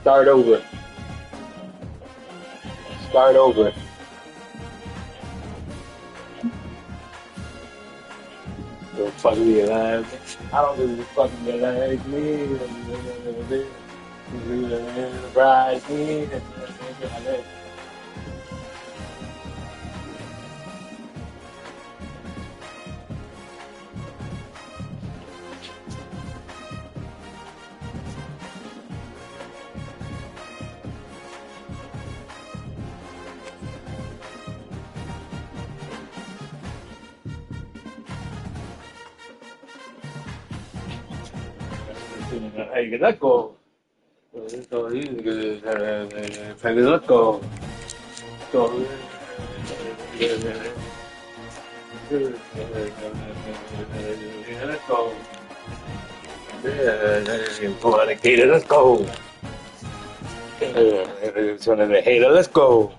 Start over. Start over. Don't fuck with your life. I don't give a fuck with your life. Ride me. Hey, let's go. Let's go. Let's go. Let's go. Fornicator, let's go. Son of a hater, let's go.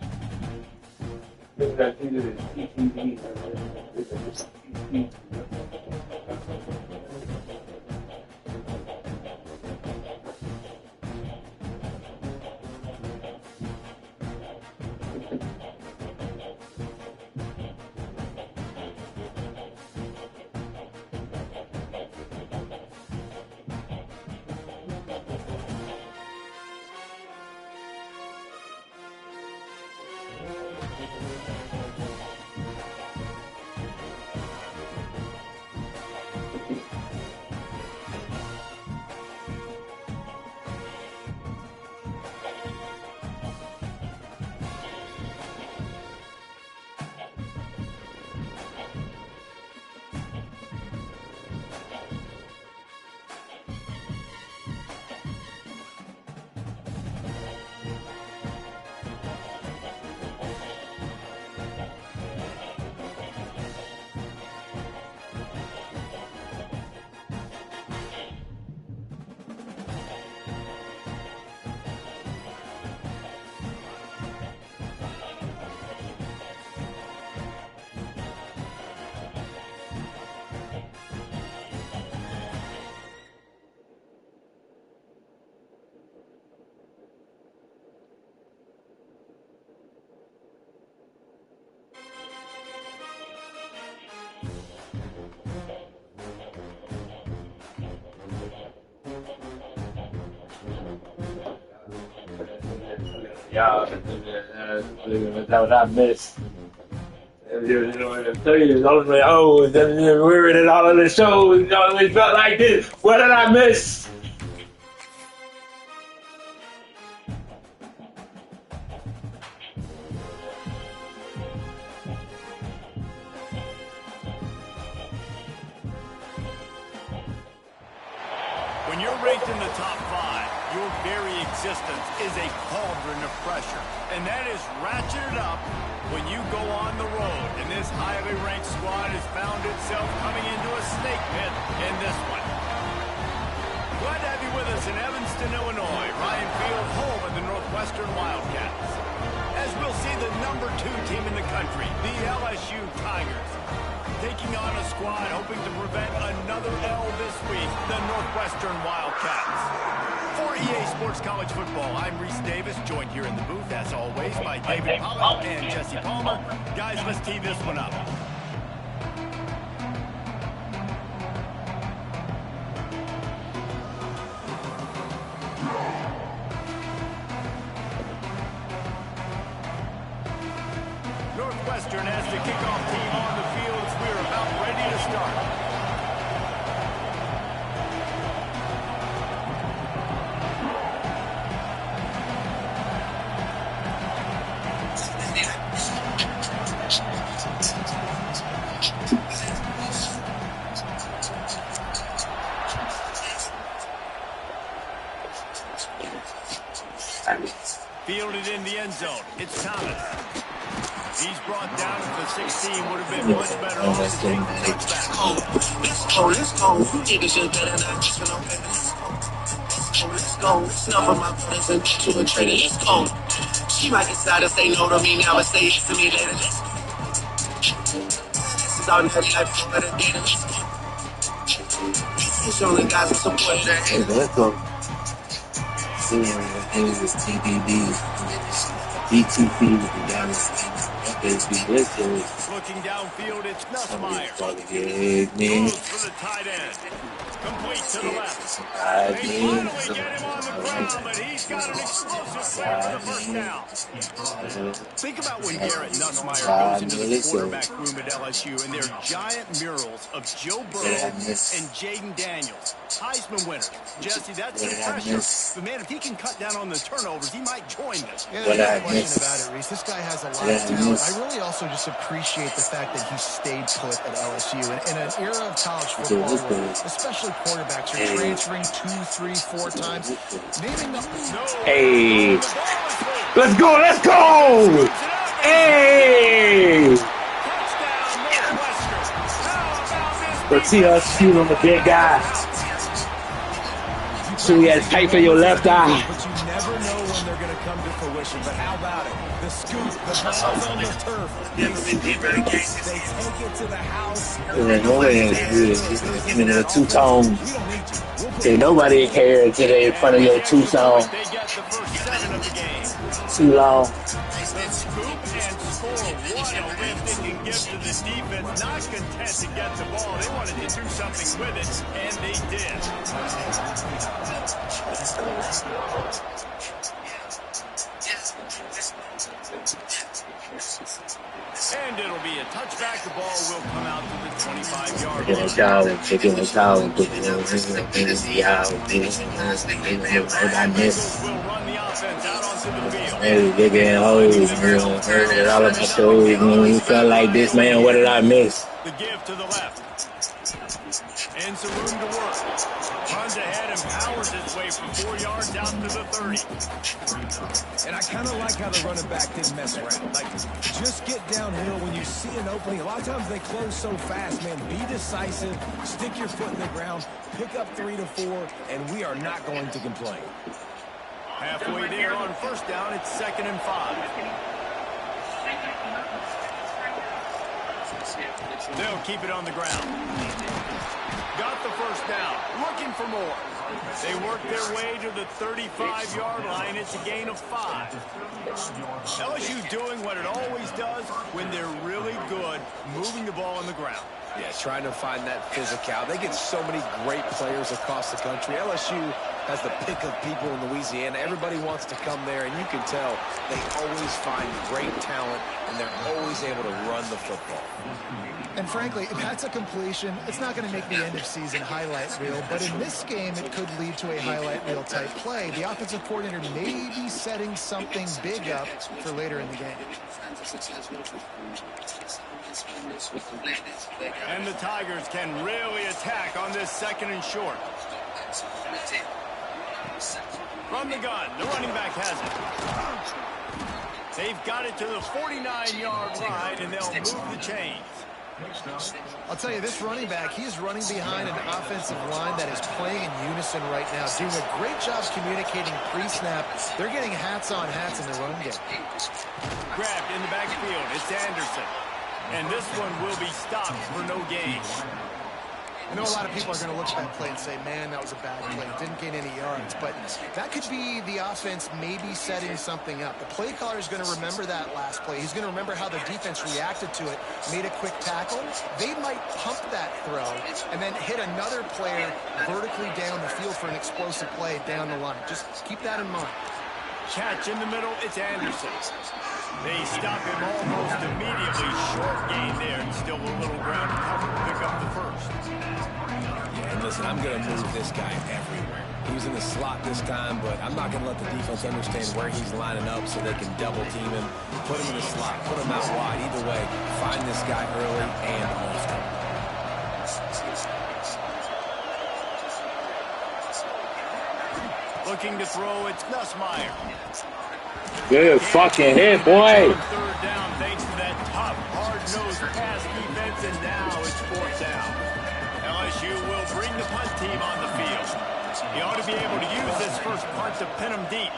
Y'all, what I missed. You know what I'm telling you, I was like, oh, we're in all of the shows, it always felt like this. What did I miss? When you're ranked in the top 5, your very existence is a cauldron of pressure. And that is ratcheted up when you go on the road. And this highly ranked squad has found itself coming into a snake pit in this one. Glad to have you with us in Evanston, Illinois. Ryan Field, home of the Northwestern Wildcats. As we'll see the number 2 team in the country, the LSU Tigers, taking on a squad hoping to prevent another L this week, the Northwestern Wildcats. For EA Sports College Football, I'm Reese Davis, joined here in the booth, as always, by David Pollack and Jesse Palmer. Guys, let's tee this one up. Northwestern has the kickoff team on the field as we're about ready to start. Fielded in the end zone. It's Thomas. He's brought down at the 16. Would have been much better off to take the touchback. Let's go. Niggas should better not just for no paper. Let's go. It's enough of my brothers and get you a trader. Let's go. She might decide to say no to me now, but say yes to me later. Let's go. This is all nutty life for better data. Let's go. It's only guys who support that. Let's go. is TDD. BTP with the Dallas. Looking downfield, it's Nussmeier. Man. Throws for the tight end. Complete to the left. They finally get him on the ground, but he's got an explosive play for the first down. Think about when Garrett Nussmeier goes into the quarterback room at LSU, and there are giant murals of Joe Burrow and Jaden Daniels, Heisman winners. Jesse, that's the pressure. But, man, if he can cut down on the turnovers, he might join them. Yeah, there's no question about it, Reese. This guy has a lot of talent. I really also just appreciate the fact that he stayed put at LSU. In an era of college football where especially quarterbacks are transferring 2, 3, 4 times, naming the... Hey! Let's go! Let's go! Hey! Let's see us shoot on the big guy. So he has tight for your left eye. But you never know when they're going to come to fruition. But how about it? The scoop, the balls on the turf. They take it to the house. In a two-tone. Hey, nobody cares today in front of your two-tone. Too long. To the defense, not content to get the ball. They wanted to do something with it, and they did. And it'll be a touchback. The ball will come out to the 25-yard line. Will run the offense out onto the field. All of my shows, you felt like this, man. What did I miss? The give to the left. And some room to work. Runs ahead and powers his way from 4 yards out to the 30. And I kind of like how the running back didn't mess around. Like, just get downhill when you see an opening. A lot of times they close so fast, man. Be decisive. Stick your foot in the ground. Pick up 3 to 4, and we are not going to complain. Halfway there on first down, it's 2nd and 5. They'll keep it on the ground. Got the first down. Looking for more. They work their way to the 35-yard line. It's a gain of 5. LSU doing what it always does when they're really good, moving the ball on the ground. Yeah, trying to find that physical. They get so many great players across the country. LSU has the pick of people in Louisiana. Everybody wants to come there, and you can tell they always find great talent, and they're always able to run the football. And frankly, that's a completion. It's not going to make the end-of-season highlight reel, but in this game, it could lead to a highlight reel type play. The offensive coordinator may be setting something big up for later in the game. And the Tigers can really attack on this 2nd and short. From the gun, the running back has it. They've got it to the 49-yard line, and they'll move the chains. I'll tell you, this running back, he's running behind an offensive line that is playing in unison right now, doing a great job communicating pre-snap. They're getting hats on hats in the run game. Grabbed in the backfield, it's Anderson. And this one will be stopped for no gain. I know a lot of people are going to look at that play and say, man, that was a bad play. Didn't gain any yards. But that could be the offense maybe setting something up. The play caller is going to remember that last play. He's going to remember how the defense reacted to it, made a quick tackle. They might pump that throw and then hit another player vertically down the field for an explosive play down the line. Just keep that in mind. Catch in the middle, it's Anderson. They stop him almost immediately. Short gain there, and still a little ground to cover to pick up the first. Yeah, and listen, I'm going to move this guy everywhere. He was in the slot this time, but I'm not going to let the defense understand where he's lining up so they can double team him, put him in the slot, put him out wide. Either way, find this guy early and often. Looking to throw, it's Nussmeier. Good fucking hit, boy. 3rd down thanks to that tough, hard-nosed pass defense, and now it's 4th down. LSU will bring the punt team on the field. He ought to be able to use this first punt to pin him deep.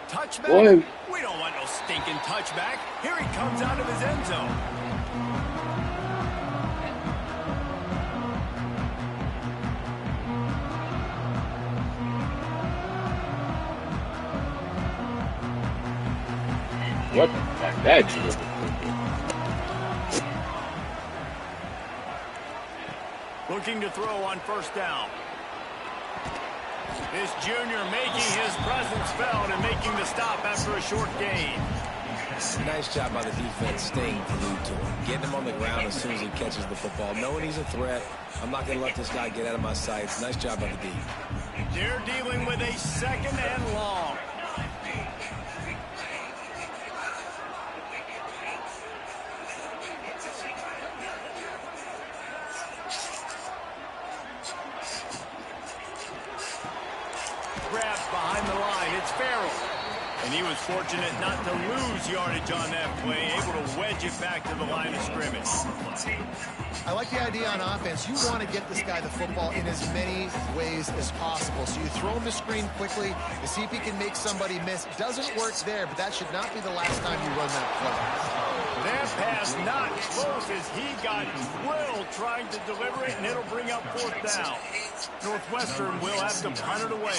Touchback? Boy. We don't want no stinking touchback. Here he comes out of his end zone. What the fuck? That shit. Looking to throw on first down. This junior making his presence felt and making the stop after a short gain. Nice job by the defense staying glued to him. Getting him on the ground as soon as he catches the football. Knowing he's a threat. I'm not going to let this guy get out of my sights. Nice job by the D. They're dealing with a second and long. Grabs behind the line. It's Farrell. And he was fortunate not to lose yardage on that play, able to wedge it back to the line of scrimmage. I like the idea on offense. You want to get this guy the football in as many ways as possible. So you throw him the screen quickly to see if he can make somebody miss. Doesn't work there, but that should not be the last time you run that play. That pass not close as he got drilled trying to deliver it, and it'll bring up fourth down. Northwestern will have to punt it away.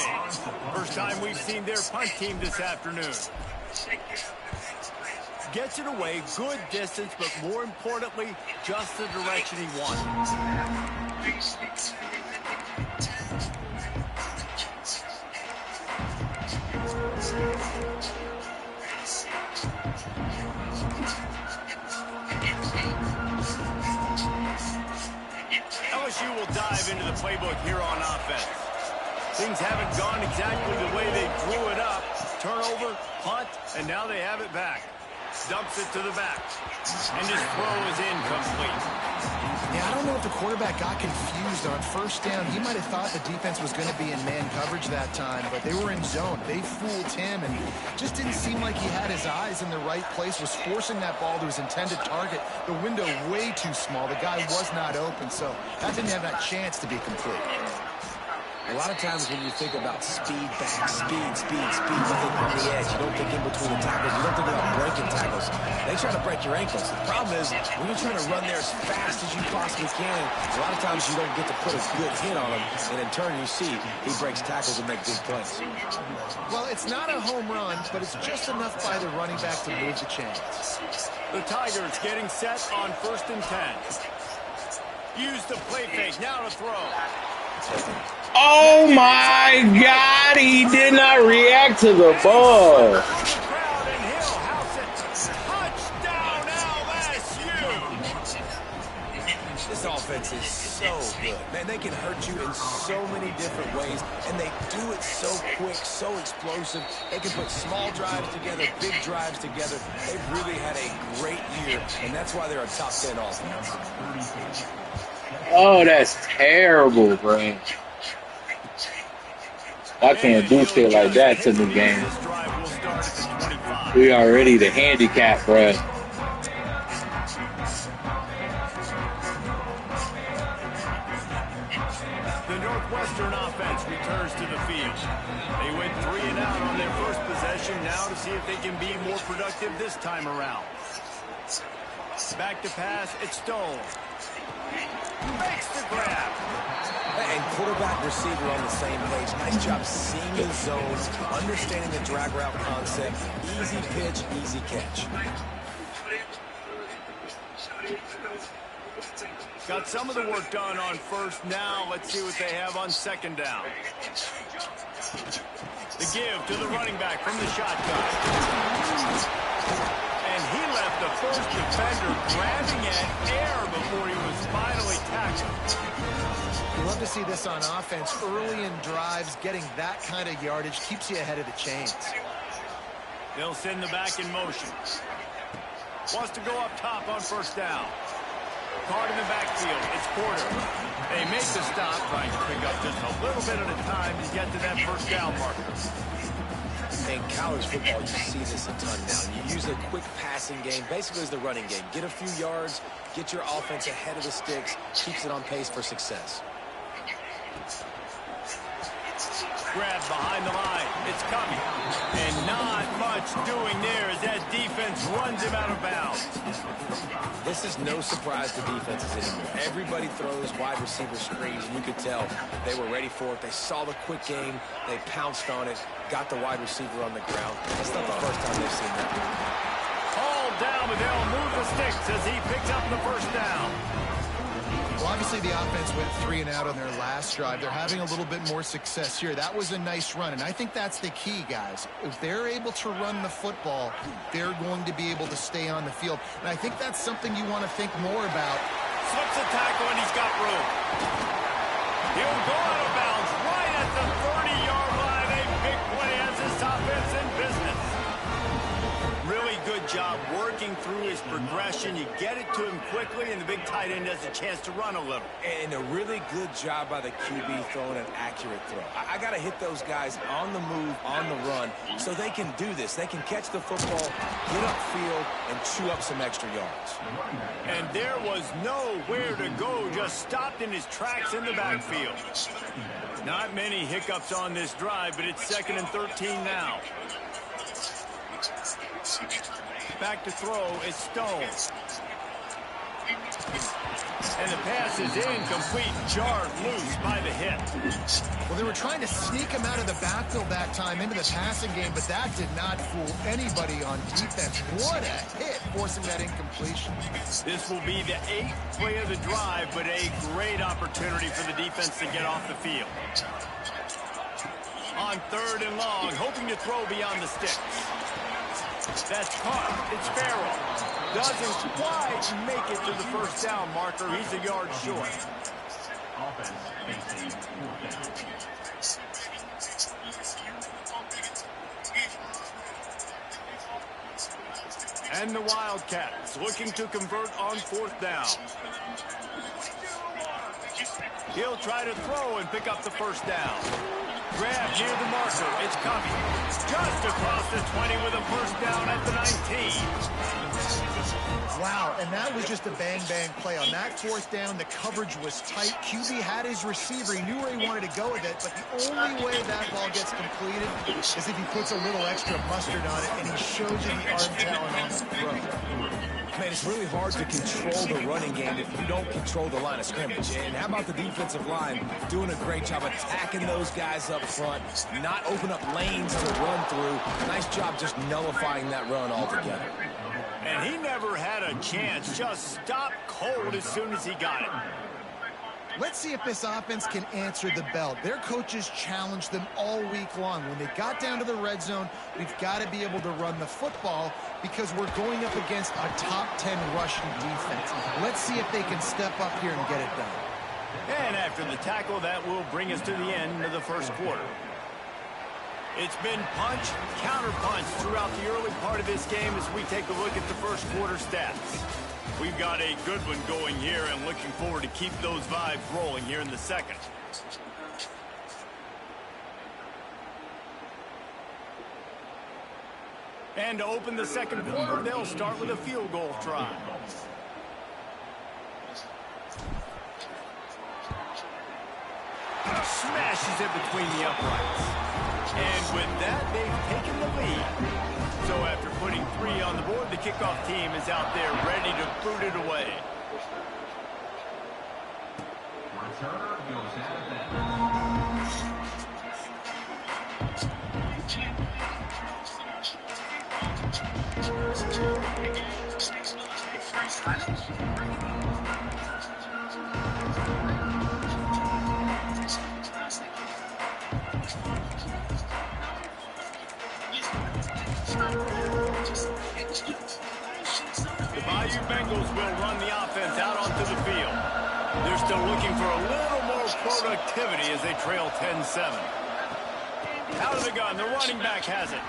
First time we've seen their punt team this afternoon. Gets it away, good distance, but more importantly, just the direction he wanted. LSU will dive into the playbook here on offense. Things haven't gone exactly the way they drew it up. Turnover, punt, and now they have it back. Dumps it to the back. And his throw is incomplete. Yeah, I don't know if the quarterback got confused on first down. He might have thought the defense was going to be in man coverage that time, but they were in zone. They fooled him, and just didn't seem like he had his eyes in the right place, was forcing that ball to his intended target. The window way too small. The guy was not open, so that didn't have that chance to be complete. A lot of times when you think about speed back, speed, you think on the edge. You don't think in between the tackles. You don't think about breaking tackles. They try to break your ankles. The problem is when you're trying to run there as fast as you possibly can, a lot of times you don't get to put a good hit on him. And in turn, you see he breaks tackles and makes big plays. Well, it's not a home run, but it's just enough by the running back to move the chains. The Tigers getting set on 1st and 10. Use the play fake. Now to throw. Oh my God, he did not react to the ball. This offense is so good. Man, they can hurt you in so many different ways, and they do it so quick, so explosive. They can put small drives together, big drives together. They've really had a great year, and that's why they're a top 10 offense. Oh, that's terrible, bro. I can't do shit like that to the game. We already the handicap, bro. The Northwestern offense returns to the field. They went 3 and out on their first possession. Now to see if they can be more productive this time around. Back to pass, it's Stone. Makes the grab. And quarterback receiver on the same page. Nice job seeing the zones, understanding the drag route concept. Easy pitch, easy catch. Got some of the work done on first. Now let's see what they have on second down. The give to the running back from the shotgun. And he left the first defender grabbing at air before he was finally tackled. You love to see this on offense. Early in drives, getting that kind of yardage keeps you ahead of the chains. They'll send the back in motion. Wants to go up top on first down. Caught in the backfield. It's Porter. They make the stop, trying to pick up just a little bit at a time to get to that first down marker. In college football, you see this a ton now. You use a quick passing game, basically as the running game. Get a few yards, get your offense ahead of the sticks, keeps it on pace for success. Grab behind the line. It's coming. And not much doing there as that defense runs him out of bounds. This is no surprise to defenses anymore. Everybody throws wide receiver screens, and you could tell they were ready for it. They saw the quick game. They pounced on it, got the wide receiver on the ground. That's not the first time they've seen that. down, but they'll move the sticks as he picks up the first down. Well, obviously the offense went 3 and out on their last drive. They're having a little bit more success here. That was a nice run, and I think that's the key, guys. If they're able to run the football, they're going to be able to stay on the field. And I think that's something you want to think more about. Slips a tackle, and he's got room. He'll go out of bounds right at the 30-yard line. A big play as this offense in business. Really good job working through his progression. You get it to him quickly, and the big tight end has a chance to run a little. And a really good job by the QB throwing an accurate throw. I got to hit those guys on the move, on the run, so they can do this. They can catch the football, get upfield, and chew up some extra yards. And there was nowhere to go, just stopped in his tracks in the backfield. Not many hiccups on this drive, but it's 2nd and 13 now. Back to throw is Stone. And the pass is incomplete, jarred loose by the hit. Well, they were trying to sneak him out of the backfield that time into the passing game, but that did not fool anybody on defense. What a hit, forcing that incompletion. This will be the 8th play of the drive, but a great opportunity for the defense to get off the field. On 3rd and long, hoping to throw beyond the sticks. That's caught. It's Farrell. Doesn't quite make it to the first down marker. He's a yard short. And the Wildcats looking to convert on 4th down. He'll try to throw and pick up the first down. Grab near the marker. It's Covey. Just across the 20 with a first down at the 19. Wow, and that was just a bang-bang play. On that 4th down, the coverage was tight. QB had his receiver. He knew where he wanted to go with it, but the only way that ball gets completed is if he puts a little extra mustard on it, and he shows you the arm talent on the throw. Man, it's really hard to control the running game if you don't control the line of scrimmage. And how about the defensive line doing a great job attacking those guys up front, not open up lanes to run through. Nice job just nullifying that run altogether. And he never had a chance, just stopped cold as soon as he got it. Let's see if this offense can answer the bell. Their coaches challenged them all week long. When they got down to the red zone, we've got to be able to run the football because we're going up against a top 10 rushing defense. Let's see if they can step up here and get it done. And after the tackle, that will bring us to the end of the first quarter. It's been punch, counter-punch throughout the early part of this game as we take a look at the first quarter stats. We've got a good one going here and looking forward to keep those vibes rolling here in the second. And to open the second quarter, they'll start with a field goal try. Smashes it between the uprights. And with that, they've taken the lead. So after putting 3 on the board, the kickoff team is out there ready to boot it away. Returner goes out of that. The Bayou Bengals will run the offense out onto the field. They're still looking for a little more productivity as they trail 10-7. Out of the gun, the running back has it.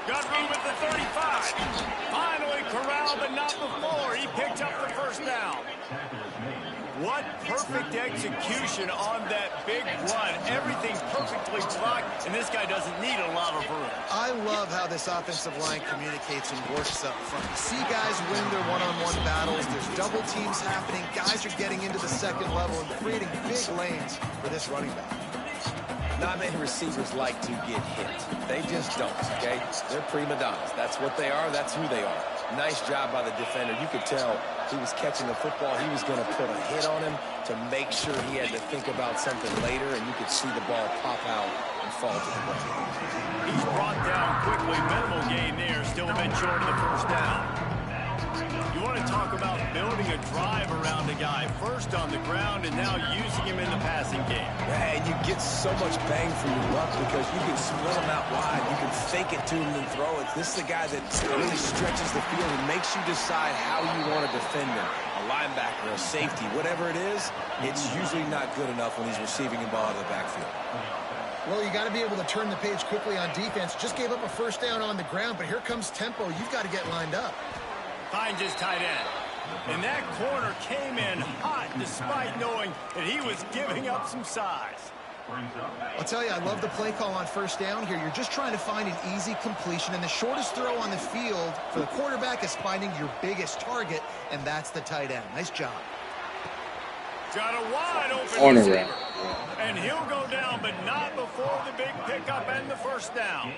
Got room at the 35. Finally corralled, but not before. He picked up the first down. What perfect execution on that big run. Everything perfectly blocked, and this guy doesn't need a lot of room. I love how this offensive line communicates and works up front. You see guys win their one-on-one battles. There's double teams happening. Guys are getting into the second level and creating big lanes for this running back. Not many receivers like to get hit. They just don't, okay? They're prima donnas. That's what they are. That's who they are. Nice job by the defender. You could tell he was catching the football. He was going to put a hit on him to to make sure he had to think about something later, and you could see the ball pop out and fall to the ground. He's brought down quickly. Minimal gain there. Still a bit short of the first down. You want to talk about building a drive around a guy. First on the ground and now using him in the passing game. Yeah, and you get so much bang for your buck because you can split him out wide. You can fake it to him and throw it. This is a guy that really stretches the field and makes you decide how you want to defend him. A linebacker, a safety, whatever it is, it's usually not good enough when he's receiving the ball out of the backfield. Well, you got to be able to turn the page quickly on defense. Just gave up a first down on the ground, but here comes tempo. You've got to get lined up. Finds his tight end. And that corner came in hot despite knowing that he was giving up some size. I'll tell you, I love the play call on first down here. You're just trying to find an easy completion, and the shortest throw on the field for the quarterback is finding your biggest target, and that's the tight end. Nice job. Got a wide open Corner receiver. route. And he'll go down, but not before the big pickup and the first down.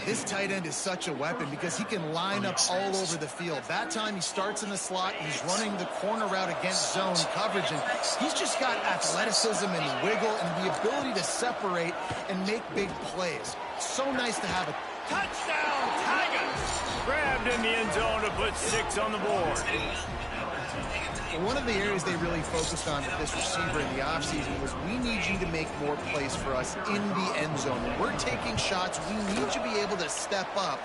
This tight end is such a weapon because he can line up all over the field. That time he starts in the slot. He's running the corner route against zone coverage, and he's just got athleticism and wiggle and the ability to separate and make big plays. So nice to have a Touchdown, Tigers! Grabbed in the end zone to put 6 on the board. One of the areas they really focused on with this receiver in the offseason was we need you to make more plays for us in the end zone. When we're taking shots, we need you to be able to step up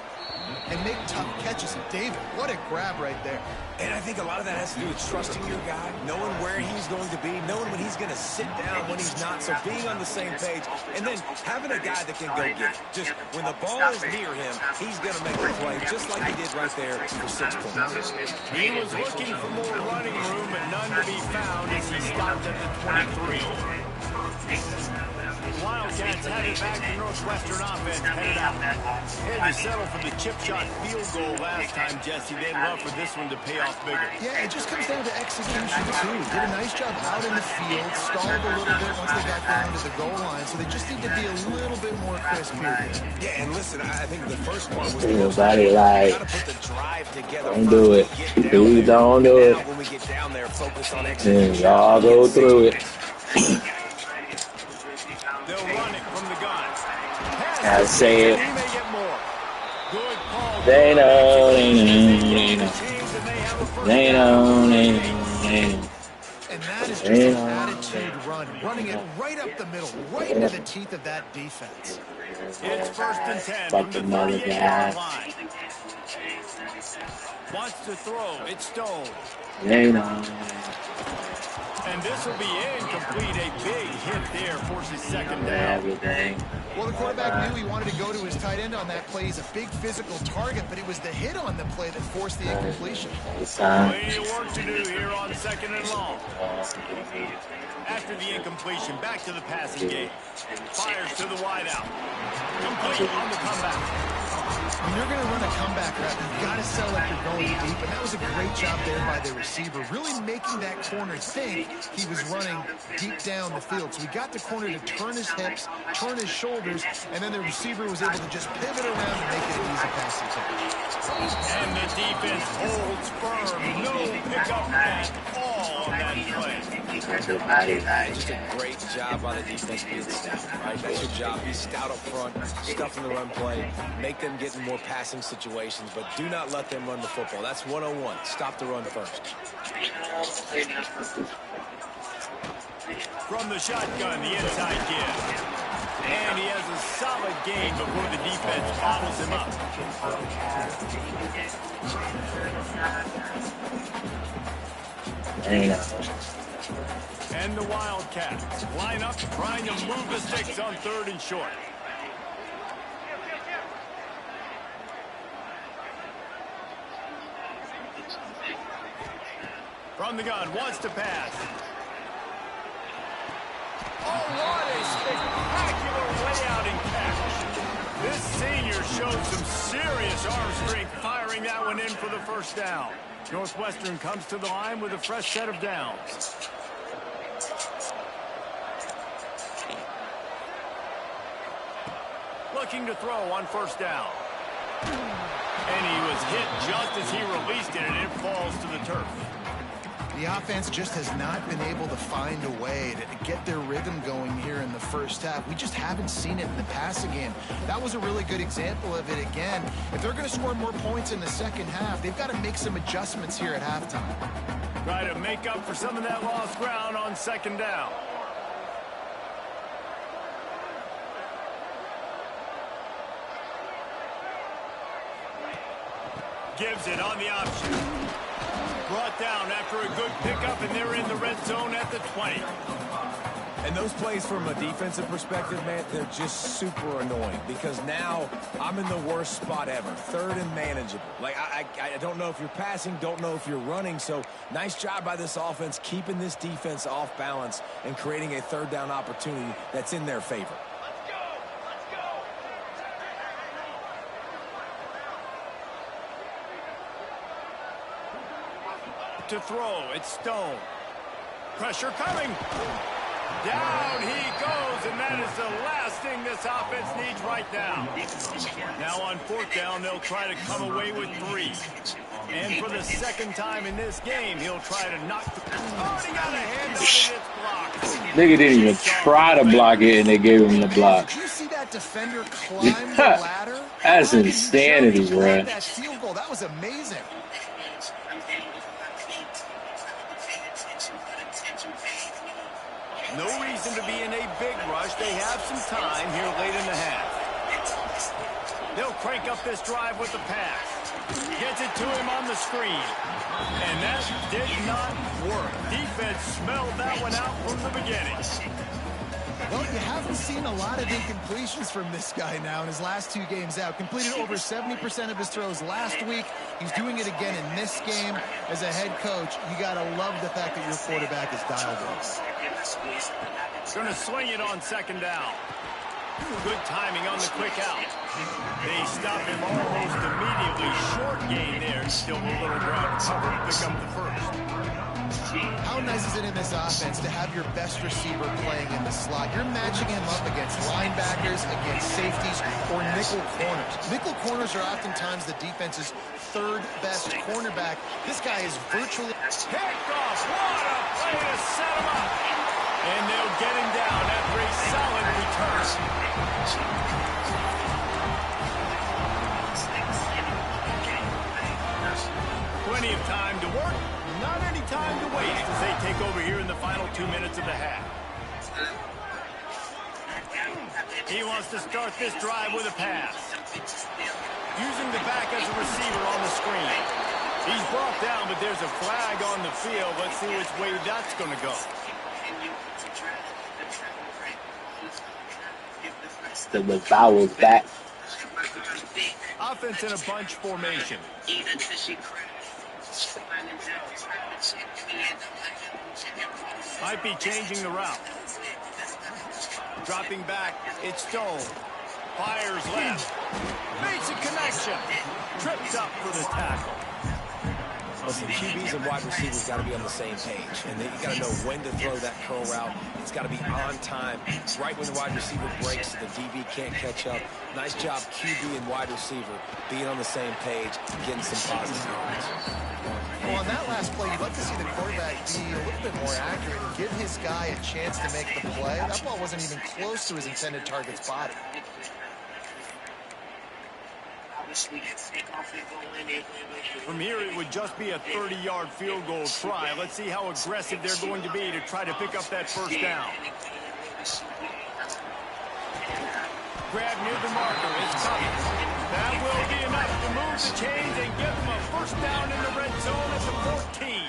and make tough catches. And David, what a grab right there. And I think a lot of that has to do with trusting your guy, knowing where he's going to be, knowing when he's going to sit down, when he's not, so being on the same page, and then having a guy that can go get it. Just when the ball is near him, he's going to make the play, just like he did right there for 6 points. He was looking for more running room, but none to be found as he stopped at the 23. Wildcats had it back to Northwestern offense, headed out. Had to settle for the chip shot field goal last time, Jesse. They'd love for this one to pay off bigger. Yeah, it just comes down to execution, too. Did a nice job out in the field, stalled a little bit once they got down to the goal line, so they just need to be a little bit more crisp here. Yeah, and listen, I think the first part was Everybody like, got to put the drive together. don't do it. Please don't do it. When we get down there, focus on And execution. y'all go through it. They'll run it from the gun. I say it. He may get more. Good call. They know, they know, they know. They know, they know, they know. And that is just an attitude run, running it right up the middle, right into the teeth of that defense. It's 1st and 10 Fuck from the the mother 38-yard guy. line. Wants to throw. It's Stone. They know. And this will be incomplete. A big hit there forces 2nd down. Everything. Well, the quarterback knew he wanted to go to his tight end on that play. He's a big physical target, but it was the hit on the play that forced the incompletion. It's time. Plenty of work to do here on 2nd and long. After the incompletion, back to the passing game. Fires to the wideout. Complete on the comeback. When you're going to run a comeback route, you've got to sell like you're going deep, and that was a great job there by the receiver, really making that corner think he was running deep down the field. So he got the corner to turn his hips, turn his shoulders, and then the receiver was able to just pivot around and make it an easy passing play. And the defense holds firm. No pickup at all on that play. Everybody like, Just a great job by the defense being stout, right? That's your job. Be stout up front, stuffing the run play, make them get in more passing situations, but do not let them run the football. That's 101. Stop the run first. From the shotgun, the inside give. And he has a solid gain before the defense bottles him up. they know. And the Wildcats line up trying to move the sticks on 3rd and short. From the gun, wants to pass. Oh, what a spectacular layout and catch. This senior showed some serious arm strength firing that one in for the first down. Northwestern comes to the line with a fresh set of downs. Looking to throw on 1st down. And he was hit just as he released it, and it falls to the turf. The offense just has not been able to find a way to get their rhythm going here in the first half. We just haven't seen it in the passing game. That was a really good example of it again. If they're going to score more points in the second half, they've got to make some adjustments here at halftime. Try to make up for some of that lost ground on second down. Gives it on the option. Brought down after a good pickup, and they're in the red zone at the 20. And those plays from a defensive perspective, man, they're just super annoying because now I'm in the worst spot ever. Third and manageable. Like, I don't know if you're passing, don't know if you're running. So nice job by this offense keeping this defense off balance and creating a third down opportunity that's in their favor. To throw, it's Stone. Pressure coming. Down he goes, and that is the last thing this offense needs right now. Now on fourth down, they'll try to come away with 3. And for the second time in this game, he'll try to knock the... Oh, he got a hand on it, it's blocked. Nigga didn't even try to block it, and they gave him the block. Did you see that defender climb the ladder? That's insanity, bro. That field goal, that was amazing. No reason to be in a big rush. They have some time here late in the half. They'll crank up this drive with the pass. Gets it to him on the screen. And that did not work. Defense smelled that one out from the beginning. Well, you haven't seen a lot of incompletions from this guy now in his last 2 games out. Completed over 70% of his throws last week. He's doing it again in this game. As a head coach, you got to love the fact that your quarterback is dialed in. Going to swing it on second down. Good timing on the quick out. They stop him almost immediately. Short gain there. Still a little ground cover to pick up the first. How nice is it in this offense to have your best receiver playing in the slot? You're matching him up against linebackers, against safeties, or nickel corners. Nickel corners are oftentimes the defense's 3rd best cornerback. This guy is virtually... Pickoff! What a play to set him up! And they'll get him down after a solid return. Plenty of time to work. Not any time to waste as they take over here in the final 2 minutes of the half. He wants to start this drive with a pass. Using the back as a receiver on the screen. He's brought down, but there's a flag on the field. Let's see which way that's going to go. The vowels back. Offense in a bunch formation. Might be changing the route. Dropping back, it's Stone. Fires left. Makes a connection. Tripped up for the tackle. Listen, QBs and wide receivers got to be on the same page, and you got to know when to throw that curl route. It's got to be on time, right when the wide receiver breaks, so the DB can't catch up. Nice job, QB and wide receiver, being on the same page, getting some positive yards. Well, on that last play, you'd like to see the quarterback be a little bit more accurate and give his guy a chance to make the play. That ball wasn't even close to his intended target's body. From here, it would just be a 30-yard field goal try. Let's see how aggressive they're going to be to try to pick up that first down. Grab near the marker. It's coming. That will be enough to move the chains and give them a first down in the red zone at the 14.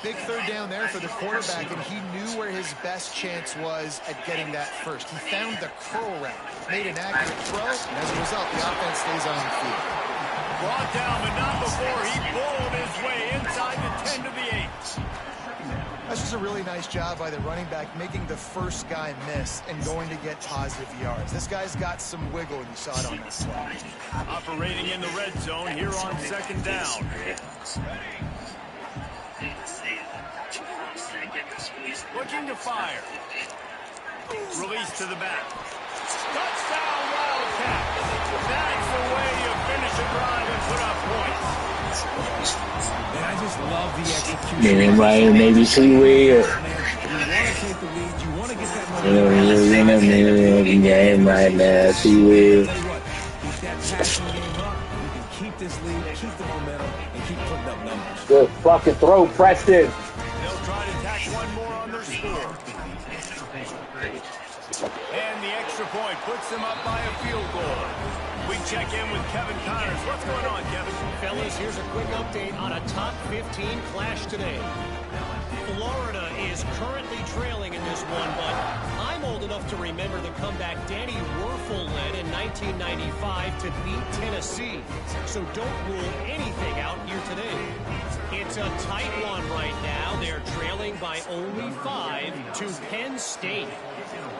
Big third down there for the quarterback, and he knew where his best chance was at getting that first. He found the curl route, made an accurate throw, and as a result, the offense stays on the field. Brought down, but not before he bowled his way inside the 10 to the 8. That's just a really nice job by the running back, making the first guy miss and going to get positive yards. This guy's got some wiggle, and you saw it on that slide. Operating in the red zone here on second down. Looking to fire. Release to the back. Touchdown, Wildcats. That's the way you finish a drive and put up points. And I just love the execution. Yeah, right, maybe Seaweed. You want to take the lead. You want to get that momentum. Yeah, right now, Seaweed. Tell you what, keep that passing game up. You can keep this lead, keep the momentum, and keep putting up numbers. Good fucking throw, Preston. They'll try to tack one more on their score. And the extra point puts them up by a field goal. We check in with Kevin Connors. What's going on, Kevin? Fellas, here's a quick update on a top 15 clash today. Florida is currently trailing in this one, but I'm old enough to remember the comeback Danny Werfel led in 1995 to beat Tennessee. So don't rule anything out here today. It's a tight one right now. They're trailing by only 5 to Penn State.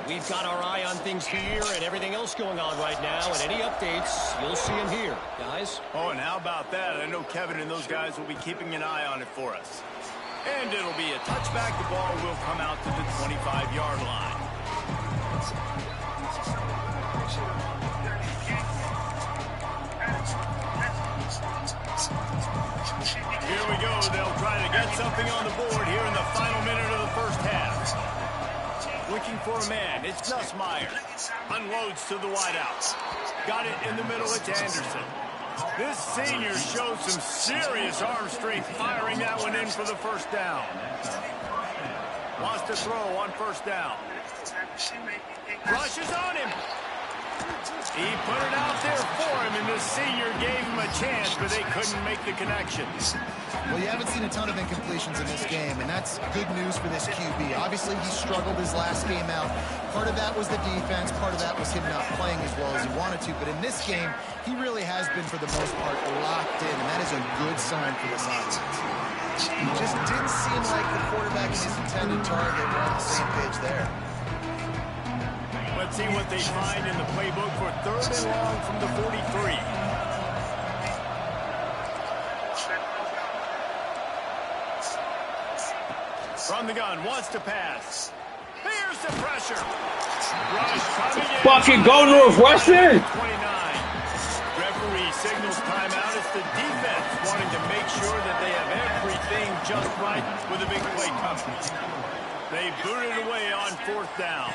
We've got our eye on things here and everything else going on right now, and any updates, you'll see them here, guys. Oh, and how about that? I know Kevin and those guys will be keeping an eye on it for us. And it'll be a touchback. The ball will come out to the 25-yard line. Here we go. They'll try to get something on the board here in the final minute of the first half. Looking for a man. It's Nussmeier. Unloads to the wideout. Got it in the middle. It's Anderson. This senior shows some serious arm strength, firing that one in for the first down. Wants to throw on first down. Rushes on him. He put it out there for him, and the senior gave him a chance, but they couldn't make the connection. Well, you haven't seen a ton of incompletions in this game, and that's good news for this QB. Obviously, he struggled his last game out. Part of that was the defense. Part of that was him not playing as well as he wanted to. But in this game, he really has been, for the most part, locked in, and that is a good sign for this offense. It just didn't seem like the quarterback and his intended target were on the same page there. Let's see what they find in the playbook for 3rd and long from the 43. From the gun, wants to pass. Here's the pressure. Rush coming in. Fucking go Northwestern. 29. Referee signals timeout. It's the defense wanting to make sure that they have everything just right with a big play coming. They boot it away on 4th down.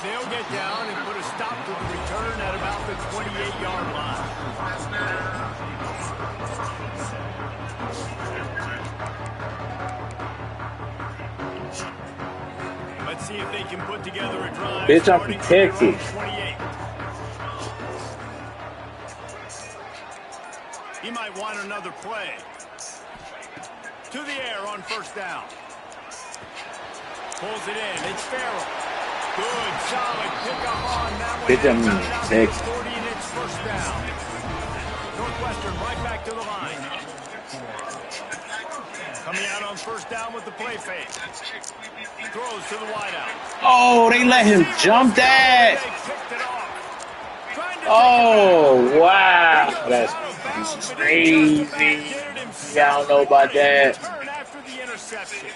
They'll get down and put a stop to the return at about the 28-yard line. Let's see if they can put together a drive. Bitch, I'm from Texas. 28. He might want another play. To the air on first down. Pulls it in. It's Farrell. Good, solid pickup on that one. Bitch, I'm Got it out to the 6. 40, and it's first down. Northwestern right back to the line. Coming out on first down with the play fake. Throws to the wideout. Oh, they let him jump that. Oh, wow. That's crazy. Yeah, I don't know about that. After the interception.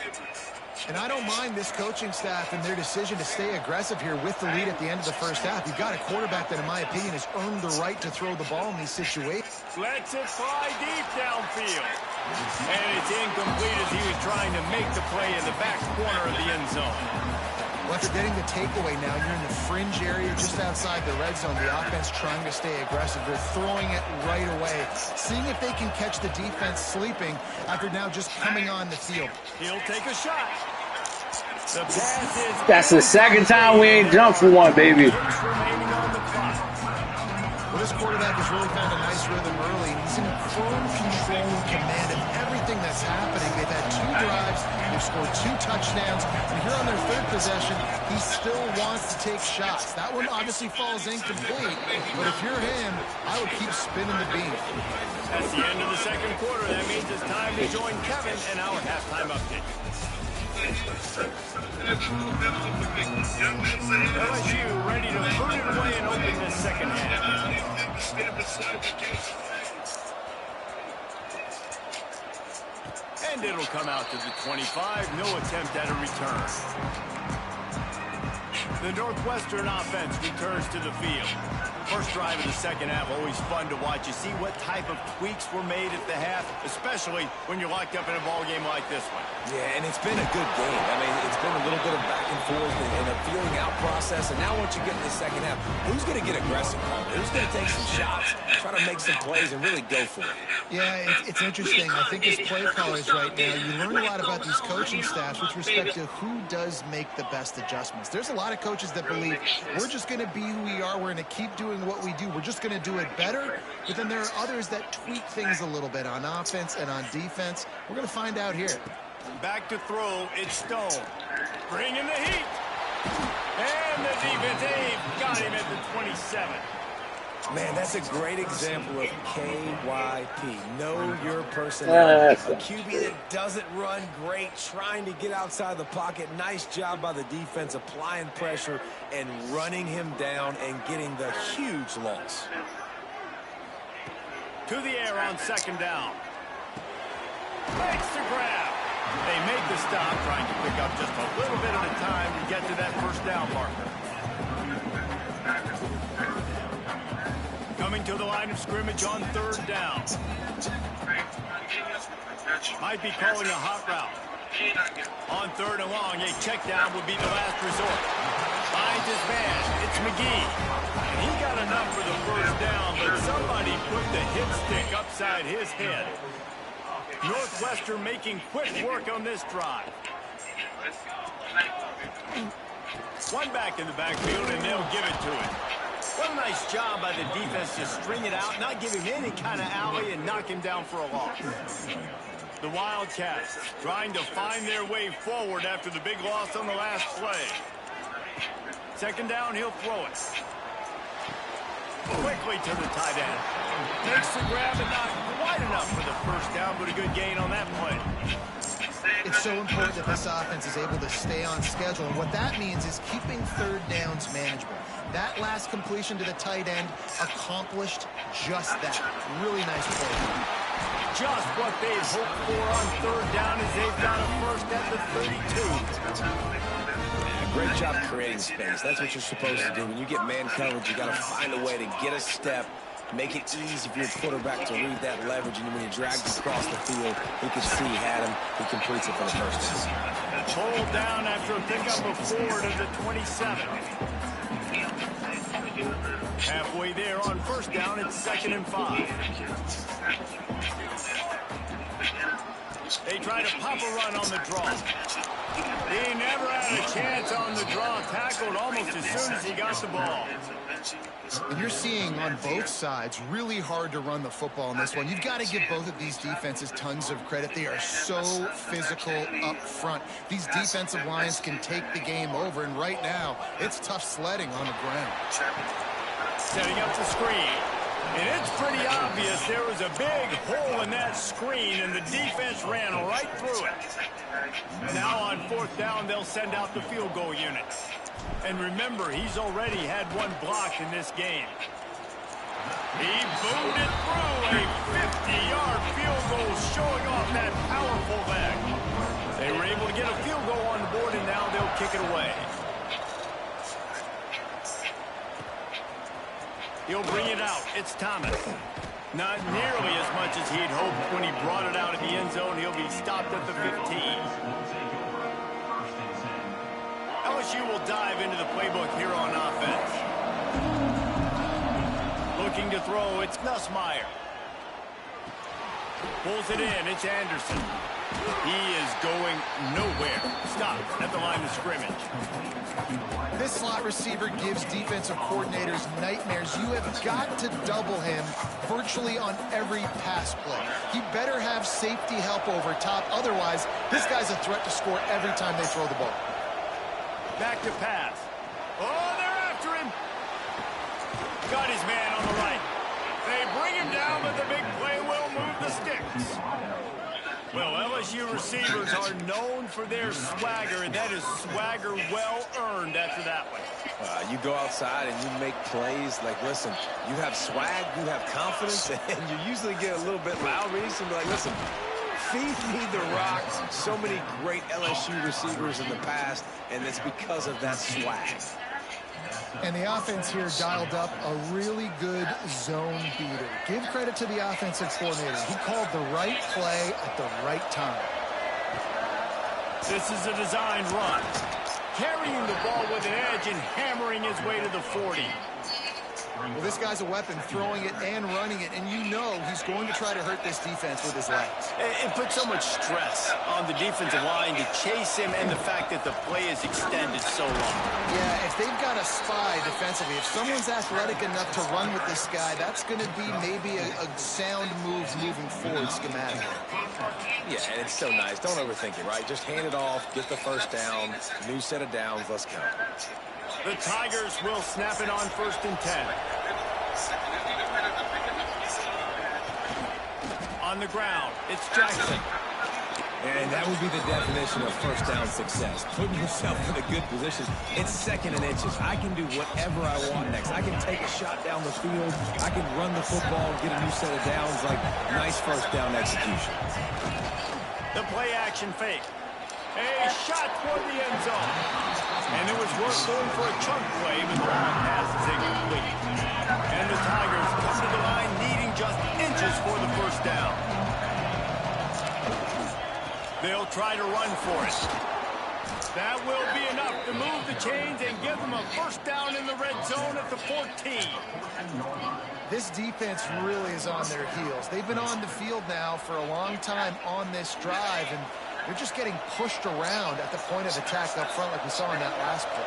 And I don't mind this coaching staff and their decision to stay aggressive here with the lead at the end of the first half. You've got a quarterback that, in my opinion, has earned the right to throw the ball in these situations. Lets it fly deep downfield. And it's incomplete as he was trying to make the play in the back corner of the end zone. Well, after getting the takeaway now, you're in the fringe area just outside the red zone. The offense trying to stay aggressive. They're throwing it right away, seeing if they can catch the defense sleeping after now just coming on the field. He'll take a shot. The pass is... That's the second time we ain't jumped for one, baby. remaining on the clock. Well, this quarterback has really found a nice rhythm early. He's in firm control and command of everything that's happening. They've had 2 drives. They've scored 2 touchdowns. And here on their 3rd possession, he still wants to take shots. That one obviously falls incomplete. But if you're him, I would keep spinning the beam. That's the end of the second quarter. That means it's time to join Kevin and our halftime update. LSU ready to put it away and open this second half. And it'll come out to the 25. No attempt at a return. The Northwestern offense returns to the field. First drive of the second half, always fun to watch. You see what type of tweaks were made at the half, especially when you're locked up in a ball game like this one. Yeah, and it's been a good game. I mean, it's been a little bit of back and forth and a feeling out process. And now once you get in the second half, who's going to get aggressive? Who's going to take some shots, try to make some plays, and really go for it? Yeah, it's interesting. I think as play callers right now, you learn a lot about these coaching staffs with respect to who does make the best adjustments. There's a lot of coaches that believe we're just going to be who we are. We're going to keep doing what we do. We're just going to do it better. But then there are others that tweak things a little bit on offense and on defense. We're going to find out here. Back to throw, it's Stone. Bringing the heat. And the defense, Dave got him at the 27. Man, that's a great example of KYP. Know your personnel. A QB that doesn't run great, trying to get outside the pocket. Nice job by the defense applying pressure and running him down and getting the huge loss. To the air on second down. Makes the grab. They make the stop, trying to pick up just a little bit at a time to get to that first down marker. Coming to the line of scrimmage on third down. Might be calling a hot route. On third and long, a check down would be the last resort. Finds his man. It's McGee. And he got enough for the first down, but somebody put the hit stick upside his head. Northwestern making quick work on this drive. One back in the backfield, and they'll give it to him. What a nice job by the defense to string it out, not give him any kind of alley, and knock him down for a loss. The Wildcats trying to find their way forward after the big loss on the last play. Second down, he'll throw it. Quickly to the tight end. Makes the grab and not quite enough for the first down, but a good gain on that play. It's so important that this offense is able to stay on schedule. And what that means is keeping third downs manageable. That last completion to the tight end accomplished just that. Really nice play. Just what they've hoped for on third down as they've got a first at the 32. Great job creating space. That's what you're supposed to do. When you get man coverage, you got to find a way to get a step, make it easy for your quarterback to read that leverage, and when he drags across the field, he can see he had him. He completes it for the first down. Hold down after a pickup of 4 to the 27. Halfway there on first down, it's 2nd and 5. They try to pop a run on the draw. He never had a chance on the draw, tackled almost as soon as he got the ball. And you're seeing on both sides really hard to run the football in this one. You've got to give both of these defenses tons of credit. They are so physical up front. These defensive lines can take the game over, and right now it's tough sledding on the ground. Setting up the screen. And it's pretty obvious there was a big hole in that screen, and the defense ran right through it. Now on fourth down, they'll send out the field goal unit. And remember, he's already had one block in this game. He boomed it through a 50-yard field goal, showing off that powerful leg. They were able to get a field goal on the board, and now they'll kick it away. He'll bring it out. It's Thomas. Not nearly as much as he'd hoped when he brought it out of the end zone. He'll be stopped at the 15. LSU will dive into the playbook here on offense. Looking to throw, it's Nussmeier. Pulls it in, it's Anderson. He is going nowhere. Stopped at the line of scrimmage. This slot receiver gives defensive coordinators nightmares. You have got to double him virtually on every pass play. He better have safety help over top. Otherwise, this guy's a threat to score every time they throw the ball. Back to pass. Oh, they're after him. Got his man on the right. They bring him down, but the big play will move the sticks. Well, LSU receivers are known for their swagger, and that is swagger well earned after that one. You go outside and you make plays. Like, listen, you have swag, you have confidence, and you usually get a little bit loud. Reese and be like, listen, feed me the rock. So many great LSU receivers in the past, and it's because of that swag. And the offense here dialed up a really good zone beater. Give credit to the offensive coordinator. He called the right play at the right time. This is a design run. Carrying the ball with an edge and hammering his way to the 40. Well, this guy's a weapon, throwing it and running it, and you know he's going to try to hurt this defense with his legs. It puts so much stress on the defensive line to chase him and the fact that the play is extended so long. Yeah, if they've got a spy defensively, if someone's athletic enough to run with this guy, that's going to be maybe a sound move moving forward schematically. Yeah, and it's so nice. Don't overthink it, right? Just hand it off, get the first down, new set of downs, let's go. The Tigers will snap it on 1st and 10. On the ground, it's Jackson. And that would be the definition of first down success. Putting yourself in a good position. It's 2nd and inches. I can do whatever I want next. I can take a shot down the field. I can run the football and get a new set of downs. Like, nice first down execution. The play action fake. A shot toward the end zone. And it was worth going for a chunk play, but the long pass is incomplete. And the Tigers come to the line needing just inches for the first down. They'll try to run for it. That will be enough to move the chains and give them a first down in the red zone at the 14. This defense really is on their heels. They've been on the field now for a long time on this drive, and they're just getting pushed around at the point of attack up front like we saw in that last play.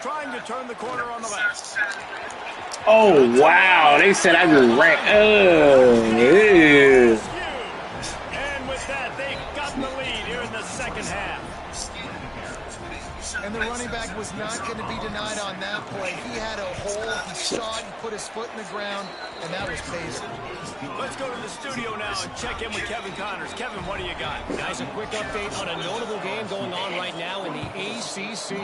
Trying to turn the corner on the left. Oh, wow. They said I just ran. And with that, they've gotten the lead here in the second half. And the running back was not going to be denied on that play. He had a hole, he saw it, he put his foot in the ground, and that was basic. Let's go to the studio now and check in with Kevin Connors. Kevin, what do you got? Guys, a quick update on a notable game going on right now in the ACC.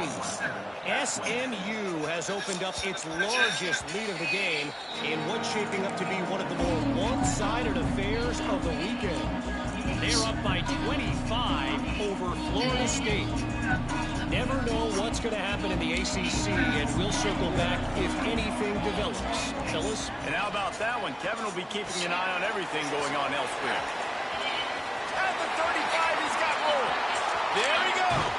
SMU has opened up its largest lead of the game in what's shaping up to be one of the more one-sided affairs of the weekend. They're up by 25 over Florida State. Never know what's going to happen in the ACC, and we'll circle back if anything develops. Fellas? And how about that one? Kevin will be keeping an eye on everything going on elsewhere. At the 35, he's got room. There he goes.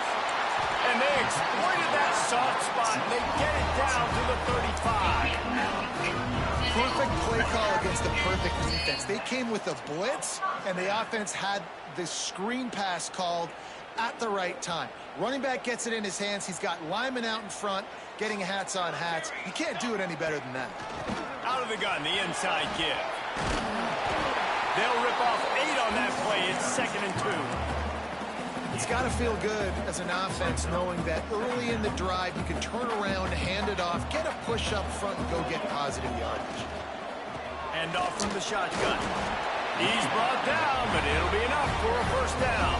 And they exploited that soft spot. They get it down to the 35. Perfect play call against the perfect defense. They came with a blitz, and the offense had the screen pass called at the right time. Running back gets it in his hands. He's got linemen out in front, getting hats on hats. You can't do it any better than that. Out of the gun, the inside give. They'll rip off 8 on that play. It's 2nd and 2. It's got to feel good as an offense knowing that early in the drive you can turn around, hand it off, get a push up front, and go get positive yardage. And off from the shotgun. He's brought down, but it'll be enough for a first down.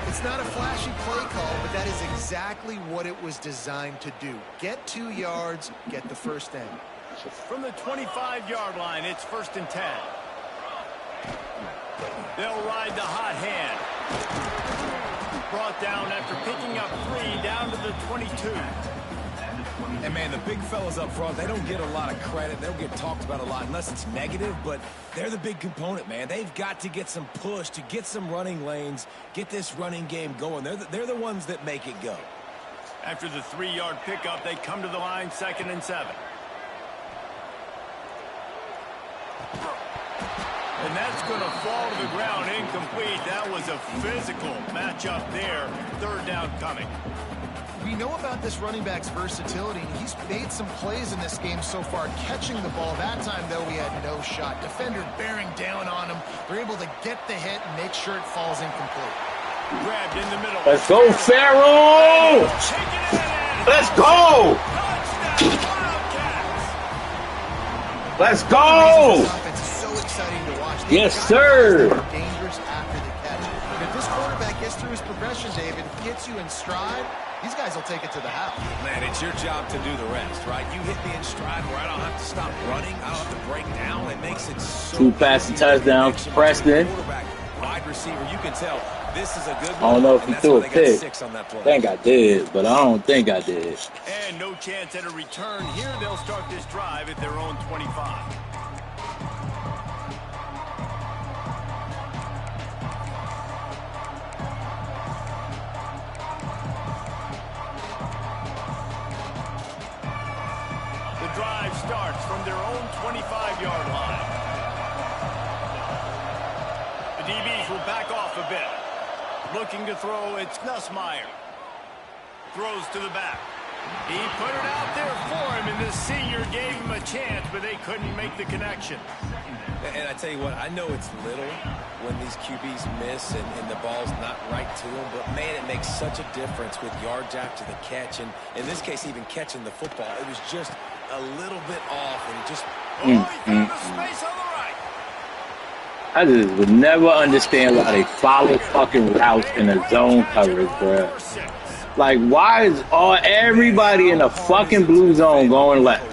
It's not a flashy play call, but that is exactly what it was designed to do. Get 2 yards, get the first down. From the 25-yard line, it's 1st and 10. They'll ride the hot hand. Brought down after picking up 3 down to the 22. And, man, the big fellas up front, they don't get a lot of credit. They don't get talked about a lot unless it's negative, but they're the big component, man. They've got to get some push to get some running lanes, get this running game going. They're the ones that make it go. After the 3-yard pickup, they come to the line 2nd and 7. And that's going to fall to the ground incomplete. That was a physical matchup there. 3rd down coming. We know about this running back's versatility. He's made some plays in this game so far, catching the ball. That time, though, he had no shot. Defender bearing down on him. They're able to get the hit and make sure it falls incomplete. Grabbed in the middle. Let's go, Farrell! Let's go! Let's go! Yes, sir. Dangerous after the catch. And if this quarterback gets through his progression, David, gets you in stride, these guys will take it to the house. Man, it's your job to do the rest, right? You hit me in stride where I don't have to stop running. I don't have to break down. It makes it so 2 passing touchdowns, Preston. Wide receiver, you can tell this is a good one. I don't know if he threw a pick. 6 on that play. I think I did, but I don't think I did. And no chance at a return. Here they'll start this drive at their own 25. The drive starts from their own 25-yard line. The DBs will back off a bit. Looking to throw, it's Nussmeier. Throws to the back. He put it out there for him, and this senior gave him a chance, but they couldn't make the connection. And I tell you what, I know it's little when these QBs miss and the ball's not right to them, but man, it makes such a difference with yards after the catch, and in this case, even catching the football. It was just a little bit off, and just... He found the space on the right. I just would never understand why they follow fucking routes in a zone coverage, bro. Like, why is everybody in the fucking blue zone going left?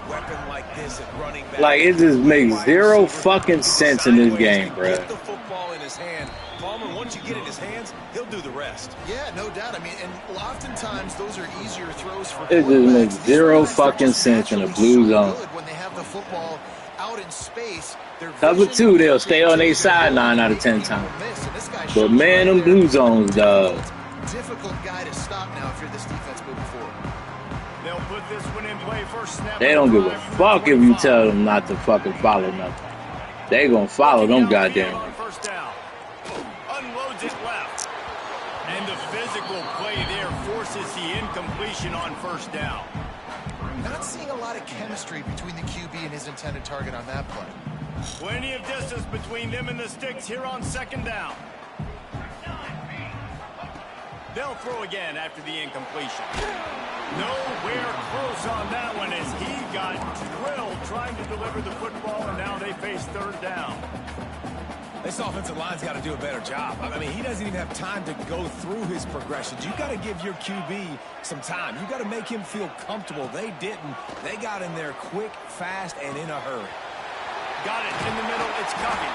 Like, it just makes zero fucking sense in this game, bro. Get the football in his hand. Palmer, once you get it in his hands, he'll do the rest. Yeah, no doubt. I mean, and oftentimes those are easier throws for it just makes zero fucking sense in the blue zone. When they have the football out in space, Cover 2, they'll stay on their side 9 out of 10 times. But man, them blue zones, dog. Difficult guy to stop now if you're this defense moving forward. They'll put this one in play first snap. They don't give a fuck if you tell them not to fucking follow nothing. They gonna follow them goddamn. First down. Unloads it left. And the physical play there forces the incompletion on first down. Not seeing a lot of chemistry between the QB and his intended target on that play. Plenty of distance between them and the sticks here on second down. They'll throw again after the incompletion. Nowhere close on that one as he got drilled trying to deliver the football, and now they face third down. This offensive line's got to do a better job. I mean, he doesn't even have time to go through his progressions. You got to give your QB some time. You got to make him feel comfortable. They didn't. They got in there quick, fast, and in a hurry. Got it in the middle. It's coming.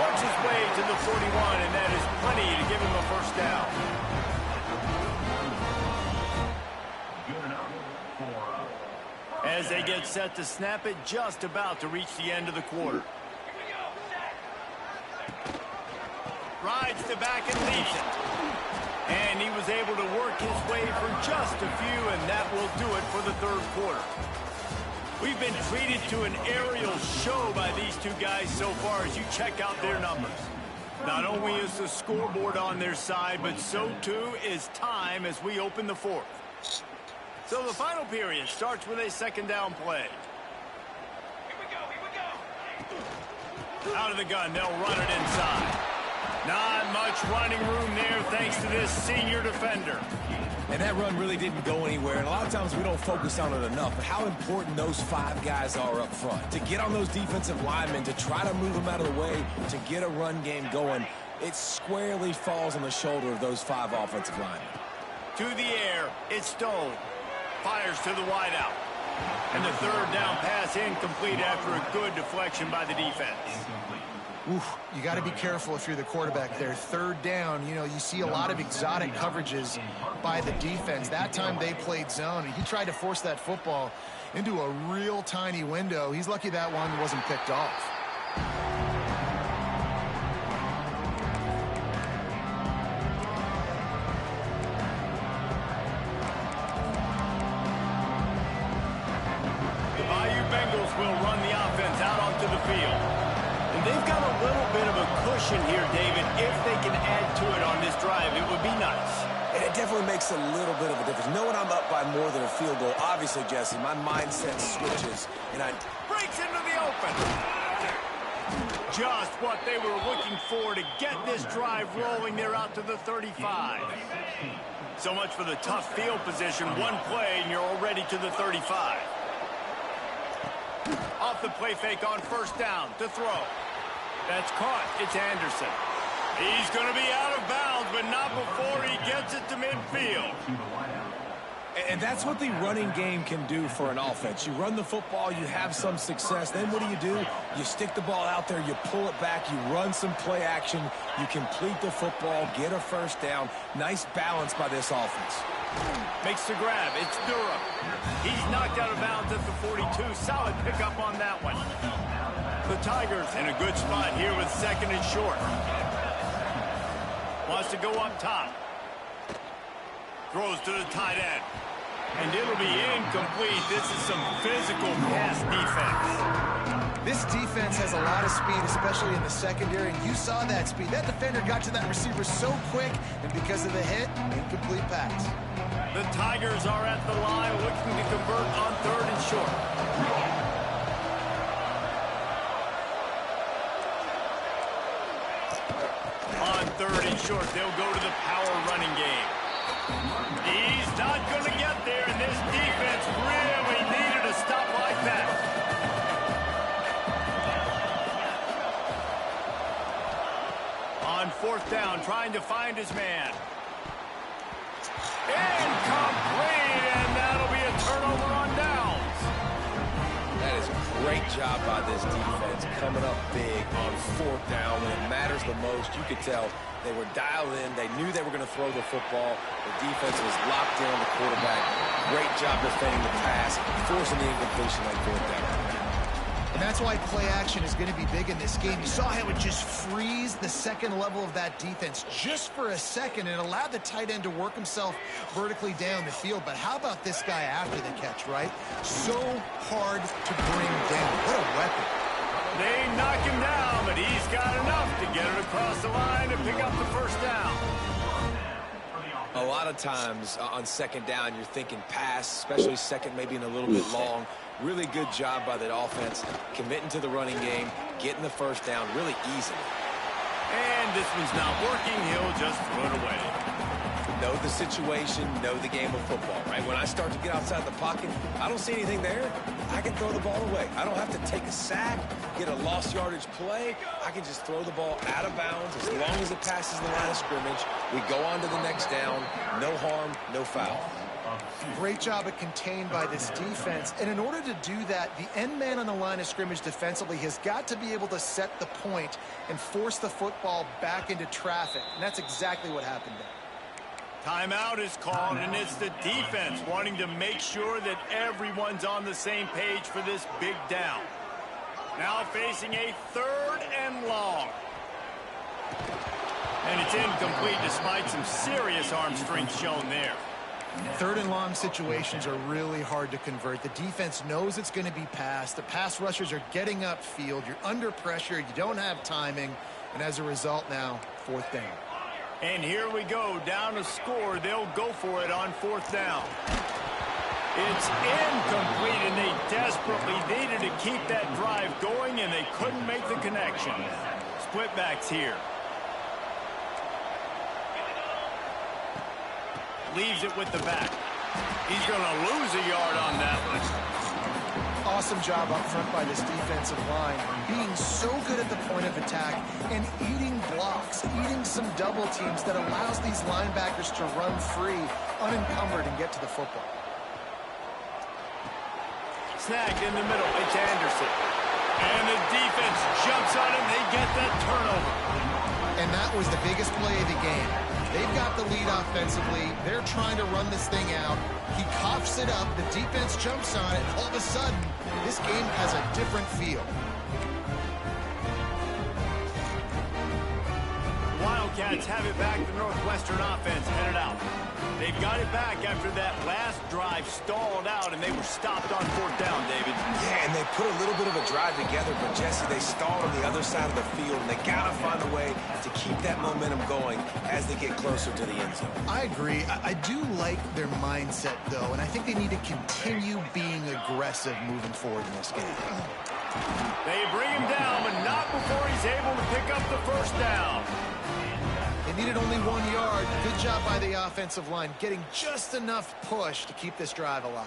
Works his way to the 41, and that is plenty to give him a first down. As they get set to snap it, just about to reach the end of the quarter. Rides the back and leaves it. And he was able to work his way for just a few, and that will do it for the third quarter. We've been treated to an aerial show by these two guys so far as you check out their numbers. Not only is the scoreboard on their side, but so too is time as we open the fourth. So the final period starts with a second down play. Here we go. Out of the gun, they'll run it inside. Not much running room there thanks to this senior defender. And that run really didn't go anywhere. And a lot of times we don't focus on it enough. But how important those 5 guys are up front. To get on those defensive linemen, to try to move them out of the way, to get a run game going, it squarely falls on the shoulder of those 5 offensive linemen. To the air, it's Stone. Fires to the wideout. And the third down pass incomplete after a good deflection by the defense. Oof, you got to be careful if you're the quarterback there. Third down, you know, you see a lot of exotic coverages by the defense. That time they played zone, and he tried to force that football into a real tiny window. He's lucky that one wasn't picked off. The Bayou Bengals will run the offense out onto the field. They've got a little bit of a cushion here, David. If they can add to it on this drive, it would be nice. And it definitely makes a little bit of a difference. Knowing I'm up by more than a field goal, obviously, Jesse, my mindset switches. And I breaks into the open. Just what they were looking for to get this drive rolling. They're out to the 35. So much for the tough field position. One play, and you're already to the 35. Off the play fake on first down to throw. That's caught. It's Anderson. He's going to be out of bounds, but not before he gets it to midfield. And that's what the running game can do for an offense. You run the football, you have some success. Then what do? You stick the ball out there, you pull it back, you run some play action, you complete the football, get a first down. Nice balance by this offense. Makes the grab. It's Durham. He's knocked out of bounds at the 42. Solid pickup on that one. The Tigers in a good spot here with second and short. Wants to go up top. Throws to the tight end. And it'll be incomplete. This is some physical pass defense. This defense has a lot of speed, especially in the secondary, and you saw that speed. That defender got to that receiver so quick, and because of the hit, incomplete pass. The Tigers are at the line looking to convert on third and short. On third and short, they'll go to the power running game. He's not going to get there, and this defense really needed a stop like that. On fourth down, trying to find his man. Incomplete, and that'll be a turnover on downs. That is a great job by this defense, coming up big on fourth down when it matters the most. You could tell they were dialed in. They knew they were going to throw the football. The defense was locked in on the quarterback. Great job defending the pass, forcing the incompletion on fourth down. And that's why play action is going to be big in this game. You saw how it just frees the second level of that defense just for a second and allowed the tight end to work himself vertically down the field. But how about this guy after the catch, right? So hard to bring down. What a weapon. They knock him down, but he's got enough to get it across the line and pick up the first down. A lot of times on second down, you're thinking pass, especially second, maybe in a little bit long. Really good job by that offense, committing to the running game, getting the first down really easily. And this one's not working. He'll just throw it away. Know the situation, know the game of football, right? When I start to get outside the pocket, I don't see anything there. I can throw the ball away. I don't have to take a sack, get a lost yardage play. I can just throw the ball out of bounds as long as it passes the line of scrimmage. We go on to the next down. No harm, no foul. Great job of contained by this defense. And in order to do that, the end man on the line of scrimmage defensively has got to be able to set the point and force the football back into traffic. And that's exactly what happened there. Timeout is called, and it's the defense wanting to make sure that everyone's on the same page for this big down. Now facing a third and long. And it's incomplete despite some serious arm strength shown there. Third and long situations are really hard to convert. The defense knows it's going to be passed. The pass rushers are getting upfield. You're under pressure. You don't have timing. And as a result now, fourth down. And here we go, down to score. They'll go for it on fourth down. It's incomplete, and they desperately needed to keep that drive going, and they couldn't make the connection. Split backs here. Leaves it with the back. He's going to lose a yard on that one. Awesome job up front by this defensive line, being so good at the point of attack and eating blocks, eating some double teams that allows these linebackers to run free, unencumbered, and get to the football. Snagged in the middle. It's Anderson. And the defense jumps on him. They get that turnover. And that was the biggest play of the game. They've got the lead offensively. They're trying to run this thing out. He coughs it up. The defense jumps on it. And all of a sudden, this game has a different feel. Wildcats have it back. The Northwestern offense headed out. They've got it back after that last drive stalled out, and they were stopped on fourth down, David. Yeah, and they put a little bit of a drive together, but, Jesse, they stalled on the other side of the field, and they got to find a way to keep that momentum going as they get closer to the end zone. I agree. I do like their mindset, though, and I think they need to continue being aggressive moving forward in this game. They bring him down, but not before he's able to pick up the first down. They needed only 1 yard. Good job by the offensive line, getting just enough push to keep this drive alive.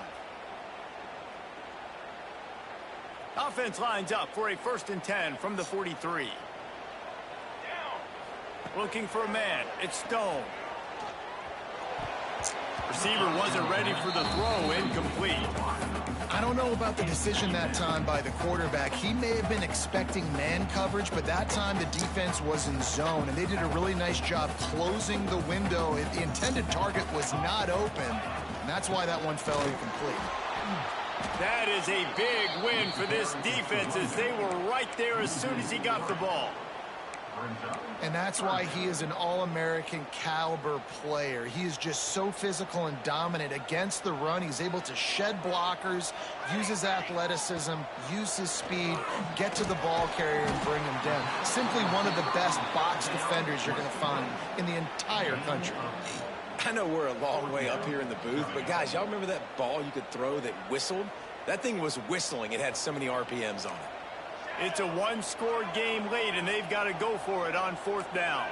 Offense lines up for a 1st and 10 from the 43. Looking for a man. It's Stone. receiver wasn't ready for the throw. Incomplete. I don't know about the decision that time by the quarterback. He may have been expecting man coverage, but that time the defense was in zone, and they did a really nice job closing the window. The intended target was not open, and that's why that one fell incomplete. That is a big win for this defense, as they were right there as soon as he got the ball. And that's why he is an all-American caliber player. He is just so physical and dominant against the run. He's able to shed blockers, use his athleticism, use his speed, get to the ball carrier and bring him down. Simply one of the best box defenders you're going to find in the entire country. I know we're a long way up here in the booth, but guys, y'all remember that ball you could throw that whistled? That thing was whistling. It had so many RPMs on it. It's a one-score game late, and they've got to go for it on 4th down.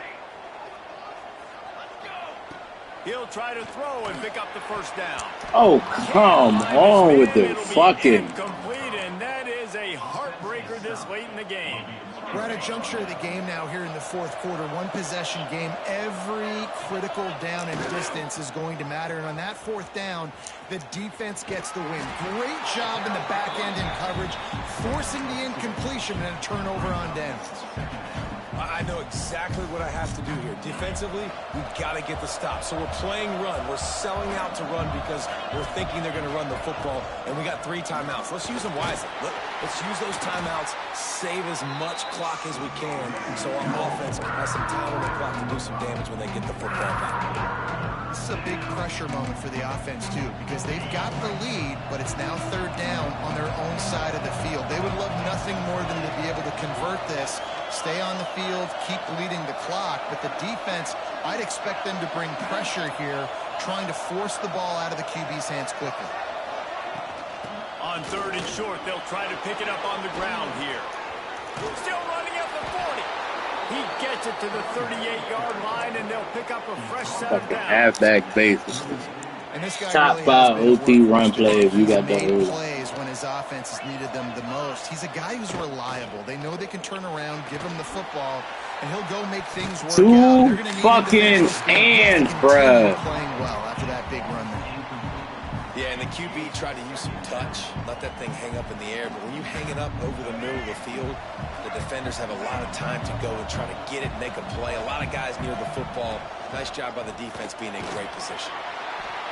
He'll try to throw and pick up the first down. Oh, come on with the fucking... Complete, and that is a heartbreaker this late in the game. We're at a juncture of the game now here in the 4th quarter. One possession game. Every critical down and distance is going to matter. And on that 4th down, the defense gets the win. Great job in the back end in coverage, forcing the incompletion and a turnover on downs. I know exactly what I have to do here. Defensively, we've got to get the stop. So we're playing run. We're selling out to run because we're thinking they're going to run the football, and we got 3 timeouts. Let's use them wisely. Let's use those timeouts, save as much clock as we can so our offense has some time on the clock to do some damage when they get the football back. This is a big pressure moment for the offense, too, because they've got the lead, but it's now 3rd down on their own side of the field. They would love nothing more than to be able to convert this, stay on the field, keep leading the clock, but the defense, I'd expect them to bring pressure here, trying to force the ball out of the QB's hands quickly. On 3rd and short, they'll try to pick it up on the ground here. Still running up the 40. He gets it to the 38-yard line, and they'll pick up a fresh set of downs. Halfback basis. And this guy Top really 5 has OT been run play if you got the made whole. plays when his offense has needed them the most. He's a guy who's reliable. They know they can turn around, give him the football, and he'll go make things work out. 2 fucking hands, bruh. Playing well after that big run there. Yeah, and the QB tried to use some touch, let that thing hang up in the air. But when you hang it up over the middle of the field, the defenders have a lot of time to go and try to get it and make a play. A lot of guys near the football. Nice job by the defense being in great position.